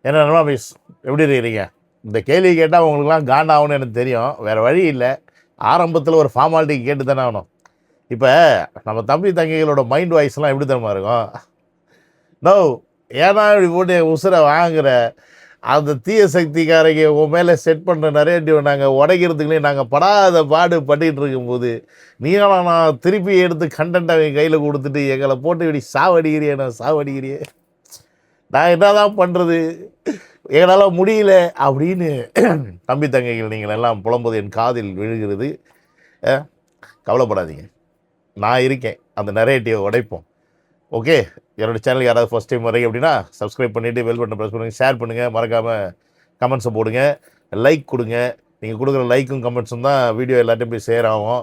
என்ன மிஸ் எப்படி இருக்கிறீங்க? இந்த கேள்வி கேட்டால் உங்களுக்குலாம் காண்டாகணும்னு எனக்கு தெரியும். வேறு வழி இல்லை. ஆரம்பத்தில் ஒரு ஃபார்மாலிட்டி கேட்டு தானே ஆகணும். இப்போ நம்ம தம்பி தங்கைகளோட மைண்ட் வாய்ஸ்லாம் எப்படி தெரியுமா இருக்கும்? நோ, ஏன்னா இப்படி போட்டு உசுரை வாங்குற அந்த தீய சக்திக்காரங்க உன் மேலே செட் பண்ணுற நரேட்டிவ் நாங்கள் உடைக்கிறதுக்குள்ளே நாங்கள் படாத பாடு பண்ணிகிட்டு இருக்கும்போது நீங்களாம் நான் திருப்பி எடுத்து கண்டென்ட் அவங்க கையில் கொடுத்துட்டு எங்களை போட்டு இப்படி சாவடிக்கிறியே, நான் சாவடிக்கிறியே, நான் என்ன தான் பண்ணுறது, எங்களால் முடியல அப்படின்னு தம்பி தங்கைகள் நீங்கள் எல்லாம் புலம்புவது என் காதில் விழுகிறது. கவலைப்படாதீங்க, நான் இருக்கேன். அந்த நரேட்டிவை உடைப்போம். ஓகே, என்னோடய சேனலுக்கு யாராவது ஃபஸ்ட் டைம் வரீங்க அப்படின்னா சப்ஸ்கிரைப் பண்ணிவிட்டு பெல் பட்டனை ப்ரெஸ் பண்ணுங்கள், ஷேர் பண்ணுங்கள், மறக்காமல் கமெண்ட்ஸை போடுங்க, லைக் கொடுங்க. நீங்கள் கொடுக்குற லைக்கும் கமெண்ட்ஸும் தான் வீடியோ எல்லாத்தையும் போய் ஷேர் ஆகும்.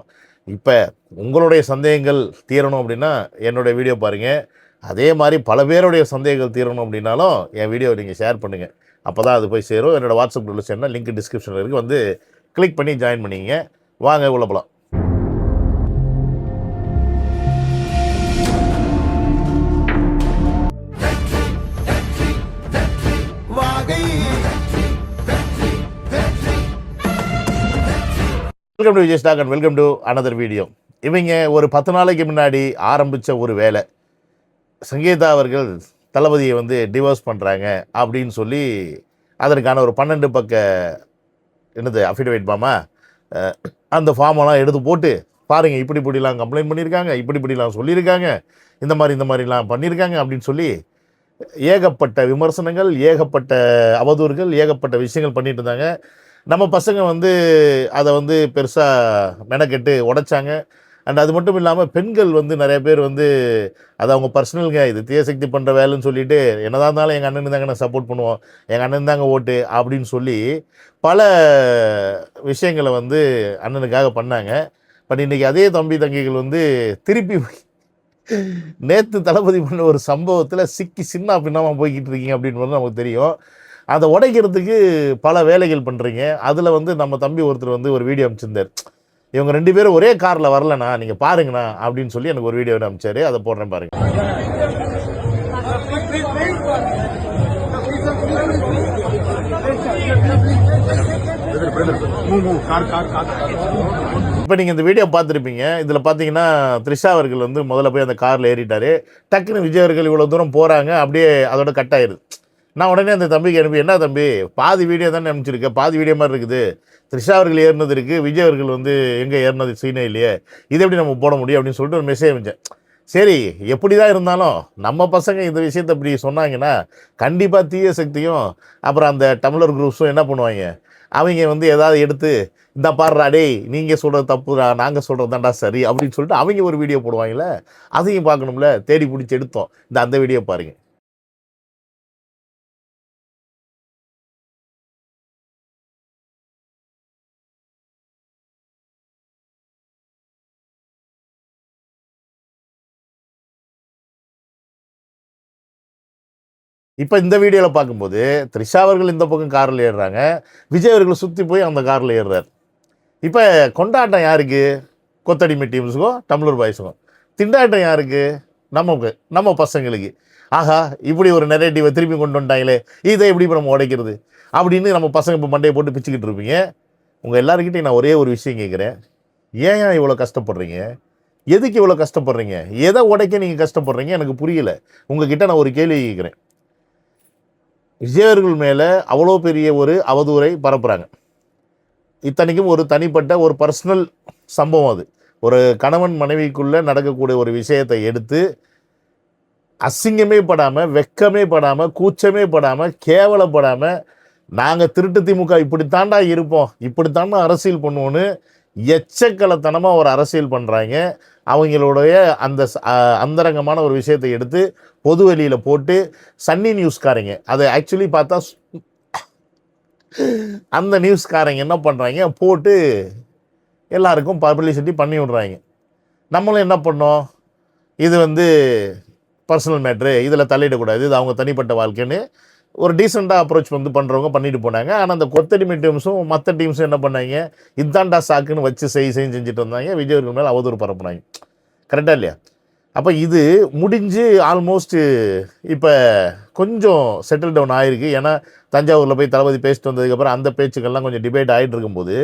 இப்போ உங்களுடைய சந்தேகங்கள் தீரணும் அப்படின்னா என்னுடைய வீடியோ பாருங்கள். அதே மாதிரி பல பேருடைய சந்தேகங்கள் தீரணும் அப்படின்னாலும் என் வீடியோவை நீங்கள் ஷேர் பண்ணுங்கள். அப்போ தான் அது போய் சேரும். என்னோடய வாட்ஸ்அப் குரூப்பில் சேர்ந்தால் லிங்க் டிஸ்கிரிப்ஷனில் இருக்குது, வந்து கிளிக் பண்ணி ஜாயின் பண்ணிங்க. வாங்க உள்ள போகலாம். Welcome to Vijay stock and welcome to another video. இவங்க ஒரு 10 நாளைக்கு முன்னாடி ஆரம்பித்த ஒரு வேலை, சங்கீதா அவர்கள் தளபதியை வந்து டிவோர்ஸ் பண்ணுறாங்க அப்படின்னு சொல்லி அதற்கான ஒரு 12 பக்க என்னது அஃபிடவிட் பாமா அந்த ஃபார்மெல்லாம் எடுத்து போட்டு பாருங்கள், இப்படிலாம் கம்ப்ளைண்ட் பண்ணியிருக்காங்க, இப்படிலாம் சொல்லியிருக்காங்க, இந்த மாதிரிலாம் பண்ணியிருக்காங்க அப்படின்னு சொல்லி ஏகப்பட்ட விமர்சனங்கள், ஏகப்பட்ட அவதூறுகள், ஏகப்பட்ட விஷயங்கள் பண்ணிட்டு இருந்தாங்க. நம்ம பசங்க வந்து அதை வந்து பெருசாக மெனக்கெட்டு உடைச்சாங்க. அண்ட் அது மட்டும் இல்லாமல் பெண்கள் வந்து நிறைய பேர் வந்து அது அவங்க பர்சனலுங்க, இது தீயசக்தி பண்ணுற வேலைன்னு சொல்லிட்டு என்னதான் இருந்தாலும் எங்கள் அண்ணனுக்கு தாங்க நான் சப்போர்ட் பண்ணுவோம், எங்கள் அண்ணன் தாங்க ஓட்டு அப்படின்னு சொல்லி பல விஷயங்களை வந்து அண்ணனுக்காக பண்ணாங்க. பட் இன்றைக்கி அதே தம்பி தங்கைகள் வந்து திருப்பி நேற்று தளபதி பண்ண ஒரு சம்பவத்தில் சிக்கி சின்ன பின்னமாக போய்கிட்டு இருக்கீங்க அப்படின்னு நமக்கு தெரியும். அதை உடைக்கிறதுக்கு பல வேலைகள் பண்ணுறீங்க. அதில் வந்து நம்ம தம்பி ஒருத்தர் வந்து ஒரு வீடியோ அனுப்பிச்சிருந்தார். இவங்க 2 பேரும் ஒரே காரில் வரலண்ணா, நீங்கள் பாருங்கண்ணா அப்படின்னு சொல்லி எனக்கு ஒரு வீடியோ அனுப்பிச்சாரு. அதை போடுறேன் பாருங்க. இப்போ நீங்கள் இந்த வீடியோ பார்த்துருப்பீங்க. இதில் பார்த்தீங்கன்னா த்ரிஷா அவர்கள் வந்து முதல்ல போய் அந்த காரில் ஏறிட்டார். டக்குன்னு விஜய் அவர்கள் இவ்வளோ தூரம் போகிறாங்க, அப்படியே அதோட கட் ஆயிடுது. நான் உடனே அந்த தம்பிக்கு அனுப்பி, என்ன தம்பி பாதி வீடியோ தானே அனுப்பிச்சிருக்கேன், பாதி வீடியோ மாதிரி இருக்குது, த்ரிஷா அவர்கள் ஏறினது இருக்குது, விஜய் அவர்கள் வந்து எங்கே ஏறினது சீனே இல்லையே, இது எப்படி நம்ம போட முடியும் அப்படின்னு சொல்லிட்டு ஒரு மெசேஜ் அனுப்பிச்சேன். சரி, எப்படி தான் இருந்தாலும் நம்ம பசங்க இந்த விஷயத்தை இப்படி சொன்னாங்கன்னா கண்டிப்பாக தீய சக்தியும் அப்புறம் அந்த டம்ளர் குரூப்ஸும் என்ன பண்ணுவாங்க, அவங்க வந்து ஏதாவது எடுத்து இந்த பாடுறா டேய் நீங்கள் சொல்கிறது தப்புடா, நாங்கள் சொல்கிறது தான்டா சரி அப்படின்னு சொல்லிட்டு அவங்க ஒரு வீடியோ போடுவாங்களே, அதையும் பார்க்கணும்ல, தேடி பிடிச்சி எடுத்தோம். அந்த வீடியோ பாருங்கள். இப்போ இந்த வீடியோவில் பார்க்கும்போது த்ரிஷா அவர்கள் இந்த பக்கம் காரில் ஏறுறாங்க, விஜய் அவர்கள் சுற்றி போய் அந்த காரில் ஏறுறார். இப்போ கொண்டாட்டம் யாருக்கு? கொத்தடிமை டீம்ஸுக்கும் டம்ளர் பாய்ஸுக்கும். திண்டாட்டம் யாருக்கு? நம்ம பசங்களுக்கு. ஆஹா, இப்படி ஒரு நெரேட்டிவை திருப்பி கொண்டு வந்துட்டாங்களே, இதை எப்படி இப்போ நம்ம உடைக்கிறது அப்படின்னு நம்ம பசங்க இப்போ மண்டையை போட்டு பிச்சுக்கிட்டு இருப்பீங்க. உங்கள் எல்லாருக்கிட்டையும் நான் ஒரே ஒரு விஷயம் கேட்குறேன், ஏன் இவ்வளோ கஷ்டப்படுறீங்க? எதுக்கு இவ்வளோ கஷ்டப்படுறீங்க? எதை உடைக்க நீங்கள் கஷ்டப்படுறீங்க எனக்கு புரியல. உங்ககிட்ட நான் ஒரு கேள்வி கேட்குறேன். விஜயவர்கள் மேலே அவ்வளோ பெரிய ஒரு அவதூறை பரப்புகிறாங்க. இத்தனைக்கும் ஒரு தனிப்பட்ட ஒரு பர்சனல் சம்பவம், அது ஒரு கணவன் மனைவிக்குள்ளே நடக்கக்கூடிய ஒரு விஷயத்தை எடுத்து அசிங்கமே படாமல், வெக்கமே படாமல், கூச்சமே படாமல், கேவலப்படாமல் நாங்கள் திருட்டு திமுக இப்படித்தாண்டா இருப்போம், இப்படித்தாண்டா அரசியல் பண்ணுவோன்னு எச்சக்கலத்தனமாக ஒரு அரசியல் பண்ணுறாங்க. அவங்களுடைய அந்த அந்தரங்கமான ஒரு விஷயத்தை எடுத்து பொது வெளியில் போட்டு சன்னி நியூஸ்காரங்க, அதை ஆக்சுவலி பார்த்தா அந்த நியூஸ்காரங்க என்ன பண்ணுறாங்க, போட்டு எல்லாருக்கும் பப்ளிசிட்டி பண்ணி விட்றாங்க. நம்மளும் என்ன பண்ணோம், இது வந்து பர்சனல் மேட்ரு, இதில் தலையிடக்கூடாது, இது அவங்க தனிப்பட்ட வாழ்க்கைன்னு ஒரு டீசெண்டாக அப்ரோச் வந்து பண்ணுறவங்க பண்ணிட்டு போனாங்க. ஆனால் அந்த கொத்தடிமை டீம்ஸும் மற்ற டீம்ஸும் என்ன பண்ணாங்க, இதாண்டா சாக்குன்னு வச்சு செஞ்சுட்டு இருந்தாங்க. விஜய் அவர்கள் மேலே அவதூறு பரப்புனாங்க. கரெக்டாக இல்லையா? அப்போ இது முடிஞ்சு ஆல்மோஸ்ட்டு இப்போ கொஞ்சம் செட்டில் டவுன் ஆகிருக்கு. ஏன்னா தஞ்சாவூரில் போய் தளபதி பேசிட்டு வந்ததுக்கப்புறம் அந்த பேச்சுக்கள்லாம் கொஞ்சம் டிபேட் ஆகிட்டு இருக்கும்போது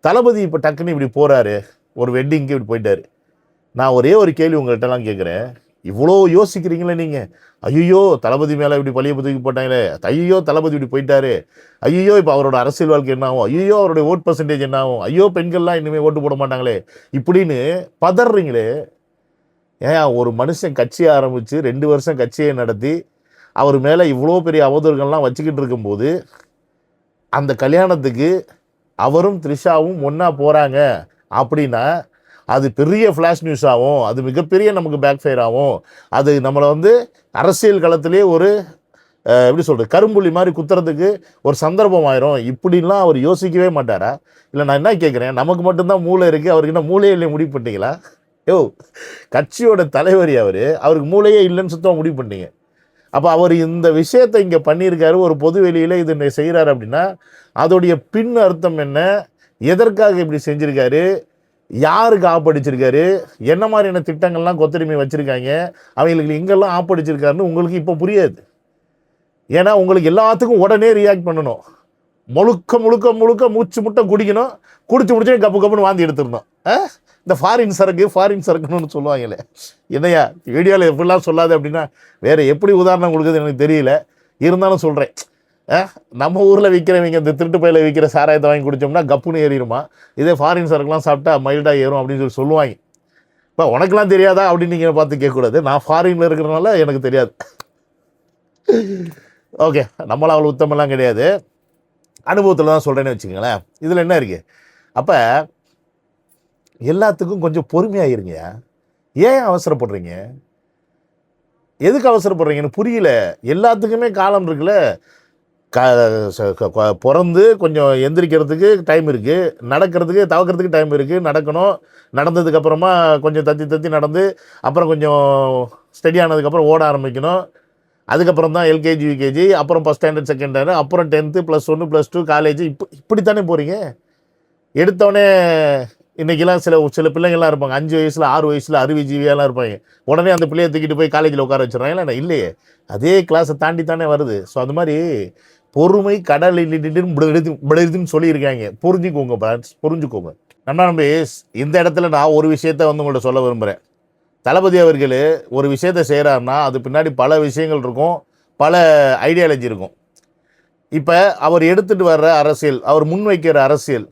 தளபதி இப்போ டக்குன்னு இப்படி போகிறாரு, ஒரு வெட்டிங்க்கு இப்படி போயிட்டார். நான் ஒரே ஒரு கேள்வி உங்கள்கிட்டலாம் கேட்குறேன், இவ்வளோ யோசிக்கிறீங்களே நீங்கள், ஐயோ தளபதி மேலே இப்படி பழிய தூக்கி போட்டாங்களே, ஐயோ தளபதி இப்படி போயிட்டாரு, ஐயோ இப்போ அவரோட அரசியல் வாழ்க்கை என்ன ஆகும், ஐயோ அவருடைய ஓட் பர்சன்டேஜ் என்ன ஆகும், ஐயோ பெண்கள்லாம் இனிமேல் ஓட்டு போட மாட்டாங்களே இப்படின்னு பதறீங்களே. ஏன் ஒரு மனுஷன் கட்சியை ஆரம்பித்து 2 வருஷம் கட்சியை நடத்தி அவர் மேலே இவ்வளோ பெரிய அவதூறுகள்லாம் வச்சுக்கிட்டு இருக்கும்போது அந்த கல்யாணத்துக்கு அவரும் த்ரிஷாவும் ஒன்றா போகிறாங்க அப்படின்னா அது பெரிய ஃப்ளாஷ் நியூஸ் ஆகும், அது மிகப்பெரிய நமக்கு பேக் ஃபயர் ஆகும், அது நம்மளை வந்து அரசியல் களத்திலே ஒரு எப்படி சொல்கிறது கரும்புள்ளி மாதிரி குத்துறதுக்கு ஒரு சந்தர்ப்பம் ஆயிரும். இப்படின்லாம் அவர் யோசிக்கவே மாட்டாரா? இல்லை நான் என்ன கேட்குறேன், நமக்கு மட்டும்தான் மூளை இருக்குது, அவருக்கு என்ன மூளையே இல்லை முடிவு பண்ணிட்டீங்களா? கட்சியோட தலைவர் அவருக்கு மூளையே இல்லைன்னு சுத்தமாக முடிவு பண்ணிட்டீங்க. அப்போ அவர் இந்த விஷயத்தை இங்கே பண்ணியிருக்காரு, ஒரு பொது வெளியில் இது செய்கிறாரு அப்படின்னா அதோடைய பின் அர்த்தம் என்ன, எதற்காக இப்படி செஞ்சுருக்காரு, யாருக்கு ஆப்படிச்சிருக்காரு, என்ன மாதிரியான திட்டங்கள்லாம் கொத்தடிமை வச்சுருக்காங்க, அவங்களுக்கு எங்கெல்லாம் ஆப்படிச்சிருக்காருன்னு உங்களுக்கு இப்போ புரியாது. ஏன்னா உங்களுக்கு எல்லாத்துக்கும் உடனே ரியாக்ட் பண்ணணும், முழுக்க முழுக்க முழுக்க மூச்சு முட்டை குடிக்கணும், குடிச்சு முடிச்சு கப்பு கப்புன்னு வாந்தி எடுத்துடணும். இந்த ஃபாரின் சரக்குன்னு சொல்லுவாங்களே, என்னையா வீடியோவில் எப்படிலாம் சொல்லாது அப்படின்னா வேறு எப்படி உதாரணம் கொடுக்குறது எனக்கு தெரியல, இருந்தாலும் சொல்கிறேன். நம்ம ஊரில் விற்கிறவங்க இந்த திருட்டு பையில் விற்கிற சாராயத்தை வாங்கி குடித்தோம்னா கப்புன்னு ஏறிடுமா, இதே ஃபாரின் சரக்குலாம் சாப்பிட்டா மைல்டாக ஏறும் அப்படின்னு சொல்லுவாங்க. இப்போ உனக்கெல்லாம் தெரியாதா அப்படின்னு நீங்கள் பார்த்து கேட்கக்கூடாது, நான் ஃபாரினில் இருக்கிறனால எனக்கு தெரியாது. ஓகே, நம்மளாம் அவ்வளோ உத்தமெல்லாம் கிடையாது, அனுபவத்தில் தான் சொல்கிறேன்னு வச்சுக்கோங்களேன். இதில் என்ன இருக்குது, அப்போ எல்லாத்துக்கும் கொஞ்சம் பொறுமையாக இருங்க. ஏன் அவசரப்படுறீங்க, எதுக்கு அவசரப்படுறீங்கன்னு புரியல. எல்லாத்துக்குமே காலம் இருக்குல்ல, பிறந்து கொஞ்சம் எந்திரிக்கிறதுக்கு டைம் இருக்குது, நடக்கிறதுக்கு தவக்கிறதுக்கு டைம் இருக்குது, நடக்கணும், நடந்ததுக்கப்புறமா கொஞ்சம் தத்தி நடந்து அப்புறம் கொஞ்சம் ஸ்டடி ஆனதுக்கப்புறம் ஓட ஆரம்பிக்கணும், அதுக்கப்புறம் தான் எல்கேஜி யூகேஜி, அப்புறம் ஃபஸ்ட் ஸ்டாண்டர்ட் செகண்ட் ஸ்டாண்டர்ட், அப்புறம் 10th +1 +2 காலேஜ், இப்படித்தானே போகிறீங்க. எடுத்தோடனே இன்றைக்கெல்லாம் சில பிள்ளைங்கள்லாம் இருப்பாங்க 5 வயசில் 6 வயசில் அறிவுஜீவியெல்லாம் இருப்பாங்க, உடனே அந்த பிள்ளையை தூக்கிட்டு போய் காலேஜில் உட்கார வச்சுறாங்களா? இல்லையே, அதே கிளாஸை தாண்டி தானே வருது. ஸோ அது மாதிரி பொறுமை கடல் விடுதுன்னு சொல்லியிருக்காங்க, புரிஞ்சுக்கோங்க. நம்ம இந்த இடத்துல நான் ஒரு விஷயத்த வந்து உங்கள்கிட்ட சொல்ல விரும்புகிறேன். தளபதி அவர்கள் ஒரு விஷயத்தை செய்கிறாருன்னா அது பின்னாடி பல விஷயங்கள் இருக்கும், பல ஐடியாலஜி இருக்கும். இப்போ அவர் எடுத்துகிட்டு வர்ற அரசியல், அவர் முன்வைக்கிற அரசியல்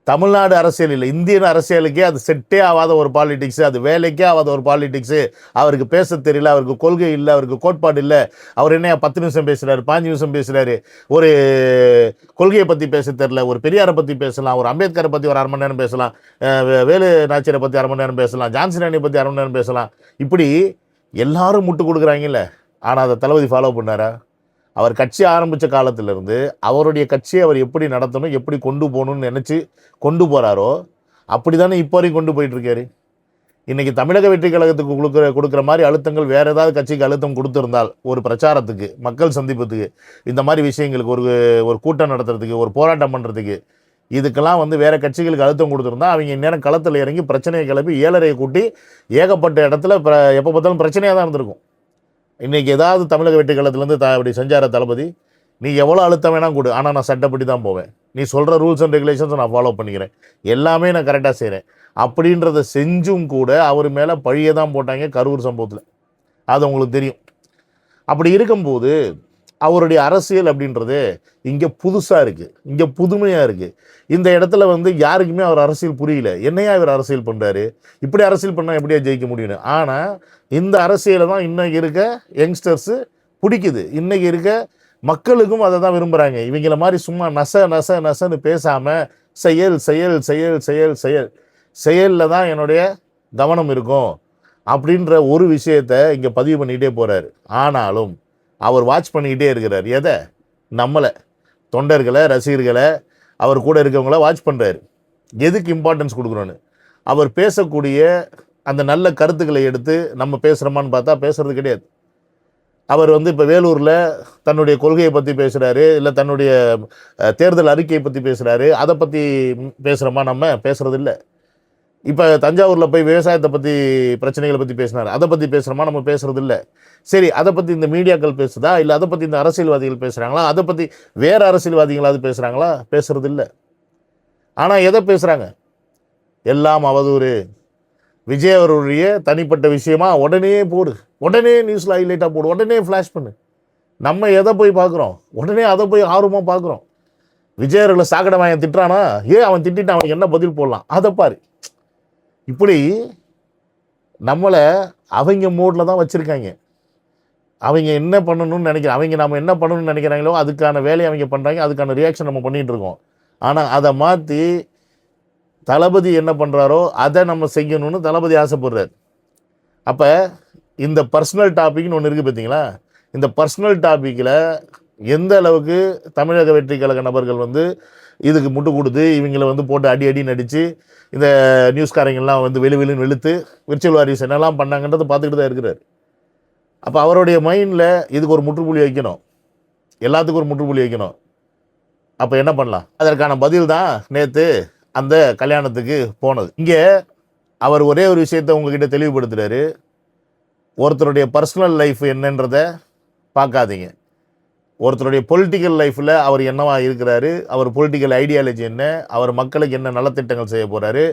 தமிழ்நாடு அரசியல் இல்லை, இந்தியன் அரசியலுக்கே அது செட்டே ஆகாத ஒரு பாலிடிக்ஸு, அது வேலைக்கே ஆகாத ஒரு பாலிடிக்ஸு. அவருக்கு பேச தெரியல, அவருக்கு கொள்கை இல்லை, அவருக்கு கோட்பாடு இல்லை. அவர் என்ன 10 நிமிஷம் பேசுகிறாரு, 5 நிமிஷம் பேசுகிறாரு, ஒரு கொள்கையை பற்றி பேச தெரில, ஒரு பெரியாரை பற்றி பேசலாம், ஒரு அம்பேத்கரை பற்றி ஒரு 1/2 மணி நேரம் பேசலாம், வேலு நாச்சியரை பற்றி 1/2 மணி நேரம் பேசலாம், ஜான்சி ராணியை பற்றி 1/2 மணி நேரம் பேசலாம். இப்படி எல்லாரும் முட்டு கொடுக்குறாங்கல்ல. ஆனால் அதை தளபதி ஃபாலோ பண்ணாரா? அவர் கட்சி ஆரம்பித்த காலத்திலிருந்து அவருடைய கட்சியை அவர் எப்படி நடத்தணும், எப்படி கொண்டு போகணும்னு நினச்சி கொண்டு போகிறாரோ அப்படி தானே இப்போ வரைக்கும் கொண்டு போயிட்டுருக்காரு. இன்றைக்கி தமிழக வெற்றி கழகத்துக்கு கொடுக்குற மாதிரி அழுத்தங்கள் வேறு ஏதாவது கட்சிக்கு அழுத்தம் கொடுத்துருந்தால், ஒரு பிரச்சாரத்துக்கு, மக்கள் சந்திப்பத்துக்கு, இந்த மாதிரி விஷயங்களுக்கு, ஒரு கூட்டம் நடத்துறதுக்கு, ஒரு போராட்டம் பண்ணுறதுக்கு, இதுக்கெல்லாம் வந்து வேறு கட்சிகளுக்கு அழுத்தம் கொடுத்துருந்தா அவங்க இந்நேரம் களத்தில் இறங்கி பிரச்சனையை கிளப்பி ஏழரையை கூட்டி ஏகப்பட்ட இடத்துல எப்போ பார்த்தாலும் பிரச்சனையாக தான் இருந்திருக்கும். இன்றைக்கி ஏதாவது தமிழக வெற்றி கழகத்துலேருந்து அப்படி செஞ்சார தளபதி, நீ எவ்வளோ அழுத்தம் வேணால் கொடு, ஆனால் நான் சட்டப்படி தான் போவேன், நீ சொல்கிற ரூல்ஸ் அண்ட் ரெகுலேஷன்ஸை நான் ஃபாலோ பண்ணிக்கிறேன், எல்லாமே நான் கரெக்டாக செய்கிறேன் அப்படின்றத செஞ்சும் கூட அவர் மேலே பழியை தான் போட்டாங்க கரூர் சம்பவத்தில். அது உங்களுக்கு தெரியும். அப்படி இருக்கும்போது அவருடைய அரசியல் அப்படின்றது இங்கே புதுசாக இருக்குது, இங்கே புதுமையாக இருக்குது. இந்த இடத்துல வந்து யாருக்குமே அவர் அரசியல் புரியல, என்னையா இவர் அரசியல் பண்ணுறாரு, இப்படி அரசியல் பண்ணால் எப்படியா ஜெயிக்க முடியும்னு. ஆனால் இந்த அரசியலை தான் இன்றைக்கி இருக்க யங்ஸ்டர்ஸு பிடிக்குது, இன்றைக்கி இருக்க மக்களுக்கும் அதை தான் விரும்புகிறாங்க. இவங்கள மாதிரி சும்மா நசன்னு பேசாமல் செயல் செயல் செயல் செயல் செயல் செயலில் தான் என்னுடைய கவனம் இருக்கும் அப்படின்ற ஒரு விஷயத்தை இங்கே பதிவு பண்ணிக்கிட்டே போகிறாரு. ஆனாலும் அவர் வாட்ச் பண்ணிக்கிட்டே இருக்கிறார். எதை? நம்மளை, தொண்டர்களை, ரசிகர்களை, அவர் கூட இருக்கவங்கள வாட்ச் பண்ணுறாரு. எதுக்கு இம்பார்ட்டன்ஸ் கொடுக்குறோன்னு. அவர் பேசக்கூடிய அந்த நல்ல கருத்துக்களை எடுத்து நம்ம பேசுகிறோமான்னு பார்த்தா பேசுகிறது கிடையாது. அவர் வந்து இப்போ வேலூரில் தன்னுடைய கொள்கையை பற்றி பேசுகிறாரு, இல்லை தன்னுடைய தேர்தல் அறிக்கையை பற்றி பேசுகிறாரு, அதை பற்றி பேசுகிறோமா? நம்ம பேசுகிறது இல்லை. இப்போ தஞ்சாவூரில் போய் விவசாயத்தை பற்றி பிரச்சனைகளை பற்றி பேசினார். அதை பற்றி பேசுகிறோமா? நம்ம பேசுகிறது இல்லை. சரி, அதை பற்றி இந்த மீடியாக்கள் பேசுதா? இல்லை அதை பற்றி இந்த அரசியல்வாதிகள் பேசுகிறாங்களா? அதை பற்றி வேறு அரசியல்வாதிகளாவது பேசுகிறாங்களா? பேசுகிறது இல்லை. ஆனால் எதை பேசுகிறாங்க? எல்லாம் அவதூறு. விஜய் அவருடைய தனிப்பட்ட விஷயமா உடனே போடு, உடனே நியூஸில் ஹைலைட்டாக போடு, உடனே ஃப்ளாஷ் பண்ணு. நம்ம எதை போய் பார்க்குறோம்? உடனே அதை போய் ஆர்வமாக பார்க்குறோம். விஜய் அவர்களை சாக்கடை வாங்கி திட்டுறானா? அவன் திட்டான், அவனுக்கு என்ன பதில் போடலாம் அதை பாரு. இப்படி நம்மளை அவங்க மோடில் தான் வச்சுருக்காங்க. அவங்க என்ன பண்ணணும்னு நினைக்கிறாங்க, அவங்க நம்ம என்ன பண்ணணும்னு நினைக்கிறாங்களோ அதுக்கான வேலையை அவங்க பண்ணுறாங்க, அதுக்கான ரியாக்ஷன் நம்ம பண்ணிகிட்டு இருக்கோம். ஆனால் அதை மாற்றி தளபதி என்ன பண்ணுறாரோ அதை நம்ம செய்யணும்னு தளபதி ஆசைப்படுறார். அப்போ இந்த பர்சனல் டாபிக்னு ஒன்று இருக்குது பார்த்தீங்களா? இந்த பர்சனல் டாப்பிக்கில் எந்த அளவுக்கு தமிழக வெற்றி கழக நபர்கள் வந்து இதுக்கு முட்டு கொடுத்து இவங்களை வந்து போட்டு அடி நடித்து இந்த நியூஸ்காரங்கள்லாம் வந்து வெளின்னு வெளுத்து விர்ச்சுவல் வாரிஸ் என்னெல்லாம் பண்ணாங்கன்றதை பார்த்துக்கிட்டு தான் இருக்கிறார். அப்போ அவருடைய மைண்டில் இதுக்கு ஒரு முற்றுப்புள்ளி வைக்கணும், எல்லாத்துக்கும் ஒரு முற்றுப்புள்ளி வைக்கணும். அப்போ என்ன பண்ணலாம்? அதற்கான பதில் தான் நேற்று அந்த கல்யாணத்துக்கு போனது. இங்கே அவர் ஒரே ஒரு விஷயத்தை உங்ககிட்ட தெளிவுபடுத்துகிறாரு. ஒருத்தருடைய பர்சனல் லைஃப் என்னன்றதை பார்க்காதீங்க. ஒருத்தருடைய பொலிட்டிக்கல் லைஃப்பில் அவர் என்னவா இருக்கிறாரு, அவர் பொலிட்டிக்கல் ஐடியாலஜி என்ன, அவர் மக்களுக்கு என்ன நலத்திட்டங்கள் செய்ய போகிறாரு,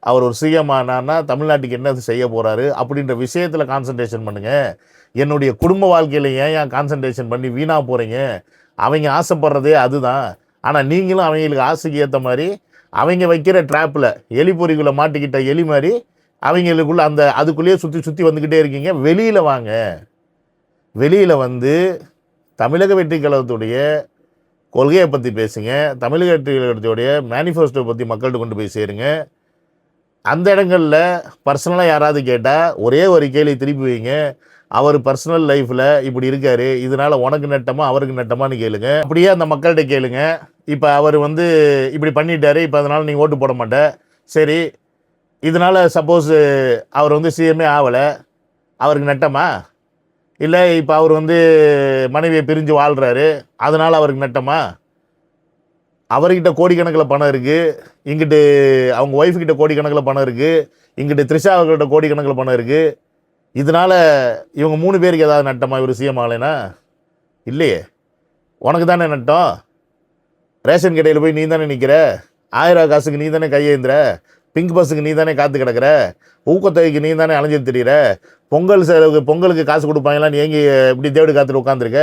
அவர் ஒரு சிஎம் ஆனான்னா தமிழ்நாட்டுக்கு என்ன செய்ய போகிறாரு அப்படின்ற விஷயத்தில் கான்சன்ட்ரேஷன் பண்ணுங்கள். என்னுடைய குடும்ப வாழ்க்கையில் ஏன் கான்சன்ட்ரேஷன் பண்ணி வீணாக போகிறீங்க? அவங்க ஆசைப்படுறதே அதுதான். ஆனால் நீங்களும் அவங்களுக்கு ஆசைக்கு ஏற்ற மாதிரி அவங்க வைக்கிற ட்ராப்பில் எலி பொறிக்குள்ளே மாட்டிக்கிட்ட எலி மாதிரி அவங்களுக்குள்ள அந்த அதுக்குள்ளேயே சுற்றி வந்துக்கிட்டே இருக்கீங்க. வெளியில் வாங்க. வெளியில் வந்து தமிழக வெற்றி கழகத்துடைய கொள்கையை பற்றி பேசுங்க. தமிழக வெற்றி கழகத்துடைய மேனிஃபெஸ்டோ பற்றி மக்கள்கிட்ட கொண்டு போய் சேருங்க. அந்த இடங்களில் பர்சனலாக யாராவது கேட்டால் ஒரே ஒரு கேள்வி திருப்பி வைங்க. அவர் பர்சனல் லைஃப்பில் இப்படி இருக்கார், இதனால் உனக்கு நட்டமா அவருக்கு நட்டமான்னு கேளுங்க. அப்படியே அந்த மக்கள்கிட்ட கேளுங்க. இப்போ அவர் வந்து இப்படி பண்ணிட்டாரு, இப்போ அதனால் நீங்கள் ஓட்டு போட மாட்டேன். சரி, இதனால் சப்போஸ் அவர் வந்து சிஎம்ஏ ஆகலை, அவருக்கு நட்டமா? இல்லை இப்போ அவர் வந்து மனைவியை பிரிஞ்சு வாழ்கிறாரு, அதனால் அவருக்கு நட்டமா? அவர்கிட்ட கோடிக்கணக்கில் பணம் இருக்குது, இங்கிட்டு அவங்க ஒய்ஃப்கிட்ட கோடிக்கணக்கில் பணம் இருக்குது, இங்கிட்டு த்ரிஷா அவர்கிட்ட கோடிக்கணக்கில் பணம் இருக்குது. இதனால் இவங்க 3 பேருக்கு ஏதாவது நட்டமா? இவர் சிஎம் ஆகலைன்னா? இல்லையே. உனக்கு தானே நட்டம். ரேஷன் கடையில் போய் நீ தானே நிற்கிற, 1000 காசுக்கு நீ தானே கையேந்திர, பிங்க் பஸ்ஸுக்கு நீ தானே காத்து கிடக்கிற, ஊக்கத்தொகைக்கு நீ தானே அலைஞ்சிட்டு தெரியுற, பொங்கல் செலவுக்கு பொங்கலுக்கு காசு கொடுப்பாங்களா, நீ எங்கே இப்படி தேவடி காத்துட்டு உட்காந்துருக்க?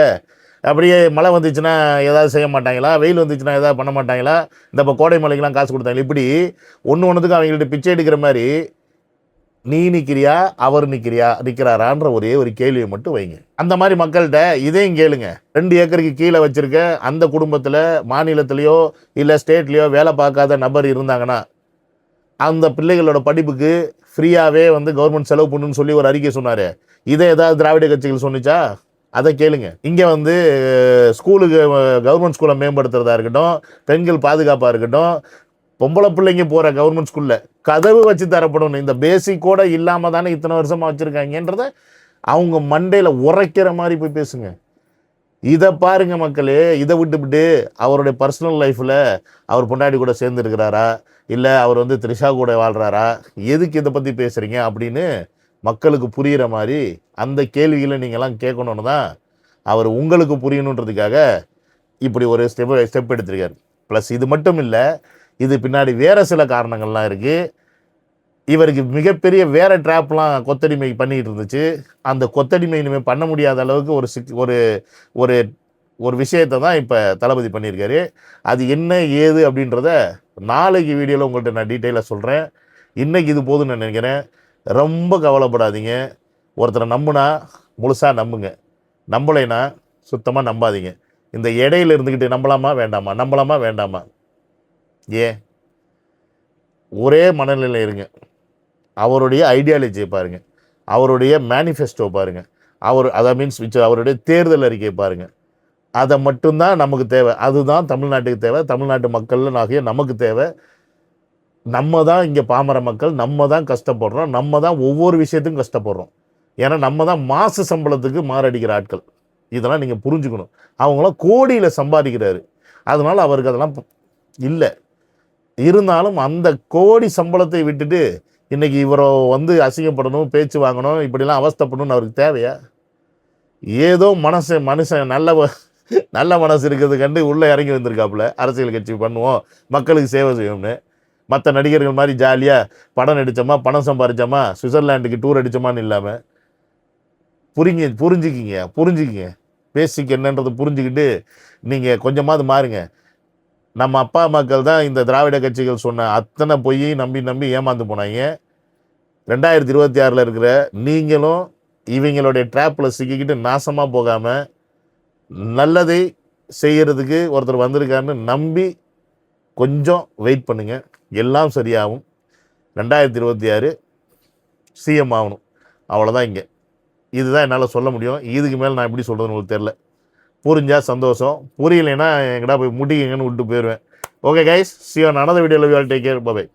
அப்படியே மழை வந்துச்சுன்னா ஏதாவது செய்ய மாட்டாங்களா? வெயில் வந்துச்சுன்னா ஏதாவது பண்ண மாட்டாங்களா? இந்த இப்போ கோடை மலைக்கெலாம் காசு கொடுத்தாங்க. இப்படி ஒன்றுத்துக்கும் அவங்கள்ட்ட பிச்சை எடுக்கிற மாதிரி நீ நிற்கிறியா அவர் நிற்கிறாரான்ற ஒரே ஒரு கேள்வியை மட்டும் வைங்க. அந்த மாதிரி மக்கள்கிட்ட இதையும் கேளுங்க. 2 ஏக்கருக்கு கீழே வச்சுருக்க அந்த குடும்பத்தில் மாநிலத்திலையோ இல்லை ஸ்டேட்லேயோ வேலை பார்க்காத நபர் இருந்தாங்கன்னா அந்த பிள்ளைகளோட படிப்புக்கு ஃப்ரீயாகவே வந்து கவர்மெண்ட் செலவு பண்ணுன்னு சொல்லி ஒரு அறிக்கை சொன்னார். இதை ஏதாவது திராவிட கட்சிகள் சொன்னிச்சா? அதை கேளுங்க. இங்கே வந்து ஸ்கூலுக்கு கவர்மெண்ட் ஸ்கூலை மேம்படுத்துறதா இருக்கட்டும், பெண்கள் பாதுகாப்பாக இருக்கட்டும், பொம்பளை பிள்ளைங்க போகிற கவர்மெண்ட் ஸ்கூலில் கதவு வச்சு தரப்படணும். இந்த பேசிக் கூட இல்லாமல் தானே இத்தனை வருஷமாக வச்சுருக்காங்கன்றத அவங்க மண்டையில் உரைக்கிற மாதிரி போய் பேசுங்க. இதை பாருங்க மக்களே. இதை விட்டுவிட்டு அவருடைய பர்சனல் லைஃப்பில் அவர் பொண்டாட்டி கூட சேர்ந்துருக்கிறாரா, இல்லை அவர் வந்து த்ரிஷா கூட வாழ்கிறாரா, எதுக்கு இதை பற்றி பேசுகிறீங்க அப்படின்னு மக்களுக்கு புரிகிற மாதிரி அந்த கேள்விகளை நீங்கள்லாம் கேட்கணுன்னு தான் அவர் உங்களுக்கு புரியணுன்றதுக்காக இப்படி ஒரு ஸ்டெப் எடுத்திருக்காரு. ப்ளஸ் இது மட்டும் இல்லை, இது பின்னாடி வேறு சில காரணங்கள்லாம் இருக்குது. இவருக்கு மிகப்பெரிய வேறு ட்ராப்லாம் கொத்தடிமை பண்ணிகிட்டு இருந்துச்சு. அந்த கொத்தடிமை இனிமேல் பண்ண முடியாத அளவுக்கு ஒரு ஒரு ஒரு விஷயத்தை தான் இப்போ தளபதி பண்ணியிருக்காரு. அது என்ன ஏது அப்படின்றத நாளைக்கு வீடியோவில் உங்கள்கிட்ட நான் டீட்டெயிலாக சொல்கிறேன். இன்றைக்கி இது போதும்னு நான் நினைக்கிறேன். ரொம்ப கவலைப்படாதீங்க. ஒருத்தரை நம்புனா முழுசாக நம்புங்க, நம்பலைன்னா சுத்தமாக நம்பாதீங்க. இந்த இடையில இருந்துக்கிட்டு நம்பலாமா வேண்டாமா? ஏன் ஒரே மனநிலை இருங்க. அவருடைய ஐடியாலஜியை பாருங்கள், அவருடைய மேனிஃபெஸ்டோ பாருங்கள், அதை மீன்ஸ் அவருடைய தேர்தல் அறிக்கையை பாருங்கள். அதை மட்டும்தான் நமக்கு தேவை. அதுதான் தமிழ்நாட்டுக்கு தேவை, தமிழ்நாட்டு மக்கள் ஆகிய நமக்கு தேவை. நம்ம தான் இங்கே பாமர மக்கள், நம்ம தான் கஷ்டப்படுறோம், நம்ம தான் ஒவ்வொரு விஷயத்துக்கும் கஷ்டப்படுறோம். ஏன்னா நம்ம தான் மாச சம்பளத்துக்கு மாரடிக்கிற ஆட்கள். இதெல்லாம் நீங்கள் புரிஞ்சுக்கணும். அவங்களாம் கோடியில் சம்பாதிக்கிறாரு, அதனால் அவருக்கு அதெல்லாம் இல்லை. இருந்தாலும் அந்த கோடி சம்பளத்தை விட்டுட்டு இன்றைக்கி இவரை வந்து அசிங்கப்படணும், பேச்சு வாங்கணும், இப்படிலாம் அவஸ்தைப்படணும்னு அவருக்கு தேவையா? ஏதோ மனுஷன் நல்ல மனசு இருக்கிறது கண்டு உள்ளே இறங்கி வந்திருக்காப்புல. அரசியல் கட்சி பண்ணுவோம், மக்களுக்கு சேவை செய்வோம்னு. மற்ற நடிகர்கள் மாதிரி ஜாலியாக படம் நடித்தோமா, பணம் சம்பாதிச்சோமா, சுவிட்சர்லாண்டுக்கு டூர் அடித்தோமான்னு இல்லாமல் புரிஞ்சுக்கிங்க. பேசிக் என்னன்றது புரிஞ்சுக்கிட்டு நீங்கள் கொஞ்சமாவது மாறுங்க. நம்ம அப்பா மக்கள் தான் இந்த திராவிட கட்சிகள் சொன்ன அத்தனை பொய் நம்பி ஏமாந்து போனாங்க. 2026 இருக்கிற நீங்களும் இவங்களுடைய ட்ராப்பில் சிக்கிக்கிட்டு நாசமாக போகாமல் நல்லதை செய்கிறதுக்கு ஒருத்தர் வந்திருக்காருன்னு நம்பி கொஞ்சம் வெயிட் பண்ணுங்க, எல்லாம் சரியாகும். 2026 சிஎம் ஆகணும், அவ்வளோதான். இங்கே இதுதான் என்னால் சொல்ல முடியும். இதுக்கு மேலே நான் எப்படி சொல்கிறதுன்னு உங்களுக்கு தெரில. புரிஞ்சால் சந்தோஷம், புரியலைன்னா எங்கடா போய் முட்டிக்கங்கன்னு விட்டு போயிடுவேன். Okay guys, see you on another video. Love you all, take care, bye bye.